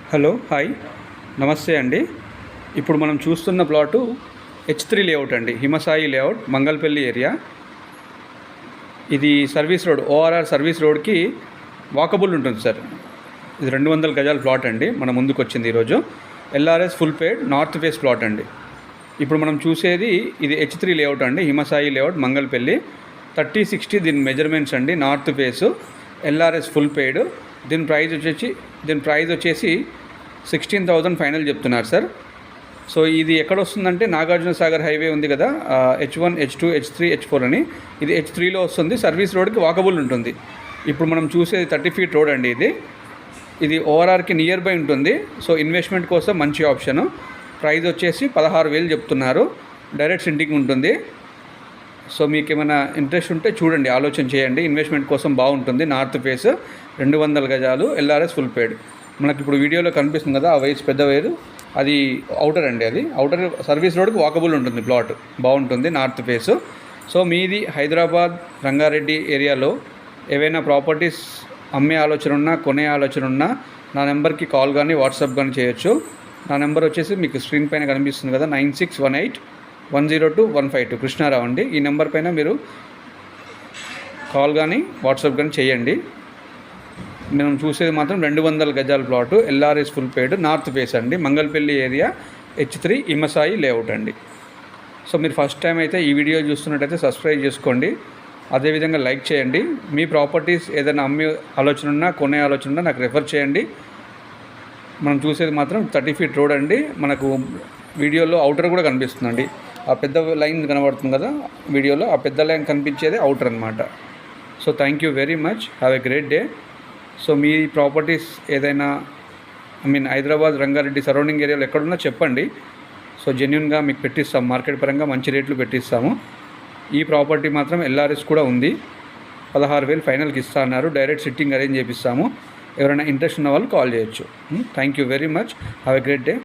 Hello hi నమస్తే అండి. ఇప్పుడు మనం చూస్తున్న ప్లాటు H3 లేఅవుట్ అండి, హిమసాయి లేఅవుట్, మంగళపల్లి ఏరియా. ఇది సర్వీస్ రోడ్, ఓఆర్ఆర్ సర్వీస్ రోడ్కి వాకబుల్ ఉంటుంది సార్. ఇది 200 గజాల ప్లాట్ అండి. మన ముందుకు వచ్చింది ఈరోజు. LRS full paid north phase plot అండి. ఇప్పుడు మనం చూసేది ఇది H3 లేఅవుట్ అండి, హిమసాయి లేఅవుట్, మంగళపల్లి. 30-60 దీని మెజర్మెంట్స్ అండి. నార్త్ ఫేసు, ఎల్ఆర్ఎస్ ఫుల్ పేడ్. దీని ప్రైస్ వచ్చేసి 16,000 ఫైనల్ చెప్తున్నారు సార్. సో ఇది ఎక్కడ వస్తుందంటే నాగార్జున సాగర్ హైవే ఉంది కదా, H1, H2, H3, H4 అని. ఇది H3లో వస్తుంది. సర్వీస్ రోడ్కి వాకబుల్ ఉంటుంది. ఇప్పుడు మనం చూసేది 30 ఫీట్ రోడ్ అండి. ఇది ఓఆర్ఆర్కి నియర్ బై ఉంటుంది. సో ఇన్వెస్ట్మెంట్ కోసం మంచి ఆప్షను. ప్రైస్ వచ్చేసి 16,000 చెప్తున్నారు. డైరెక్ట్ సింటింగ్ ఉంటుంది. సో మీకు ఏమైనా ఇంట్రెస్ట్ ఉంటే చూడండి, ఆలోచన చేయండి. ఇన్వెస్ట్మెంట్ కోసం బాగుంటుంది. నార్త్ ఫేస్, 200 గజాలు, ఎల్ఆర్ఎస్ ఫుల్ పేడ్. మనకి ఇప్పుడు వీడియోలో కనిపిస్తుంది కదా, ఆ వైర్స్ పెద్ద వైరు, అది అవుటర్ అండి. అది అవుటర్ సర్వీస్ రోడ్కి వాకబుల్ ఉంటుంది. ప్లాట్ బాగుంటుంది, నార్త్ ఫేస్. సో మీది హైదరాబాద్, రంగారెడ్డి ఏరియాలో ఏవైనా ప్రాపర్టీస్ అమ్మే ఆలోచన ఉన్నా, కొనే ఆలోచన ఉన్నా నా నెంబర్కి కాల్ కానీ వాట్సాప్ కానీ చేయొచ్చు. నా నెంబర్ వచ్చేసి మీకు స్క్రీన్ పైన కనిపిస్తుంది కదా, 9618102152 కృష్ణారావు అండి. ఈ నెంబర్ పైన మీరు కాల్ కానీ వాట్సాప్ కానీ చేయండి. మనం చూసేది మాత్రం 200 గజాల plot, LRS full paid, north face అండి, Mangalapalli area, H3 Himasai layout అండి. సో మీరు ఫస్ట్ టైం అయితే ఈ వీడియో చూస్తున్నట్టయితే సబ్స్క్రైబ్ చేసుకోండి. అదేవిధంగా లైక్ చేయండి. మీ ప్రాపర్టీస్ ఏదైనా అమ్మే ఆలోచన ఉన్నా, కొనే ఆలోచన ఉన్నా నాకు రెఫర్ చేయండి. మనం చూసేది మాత్రం 30 ఫీట్ రోడ్ అండి. మనకు వీడియోలో అవుటర్ కూడా కనిపిస్తుందండి. ఆ పెద్ద లైన్ కనబడుతుంది కదా వీడియోలో, ఆ పెద్ద లైన్ కనిపించేది అవుటర్ అనమాట. So thank you very much. Have a great day. So me properties ఏదైనా హైదరాబాద్, రంగారెడ్డి సరౌండింగ్ ఏరియాలో ఎక్కడున్నా చెప్పండి. సో జెన్యున్గా మీకు పెట్టిస్తాం. మార్కెట్ పరంగా మంచి రేట్లు పెట్టిస్తాము. ఈ ప్రాపర్టీ మాత్రం ఎల్ఆర్ఎస్ కూడా ఉంది. 16,000 ఫైనల్కి ఇస్తా అన్నారు. డైరెక్ట్ సిట్టింగ్ అరేంజ్ చేపిస్తాము. ఎవరైనా ఇంట్రెస్ట్ ఉన్న వాళ్ళు కాల్ చేయొచ్చు. Thank you very much. Have a great day.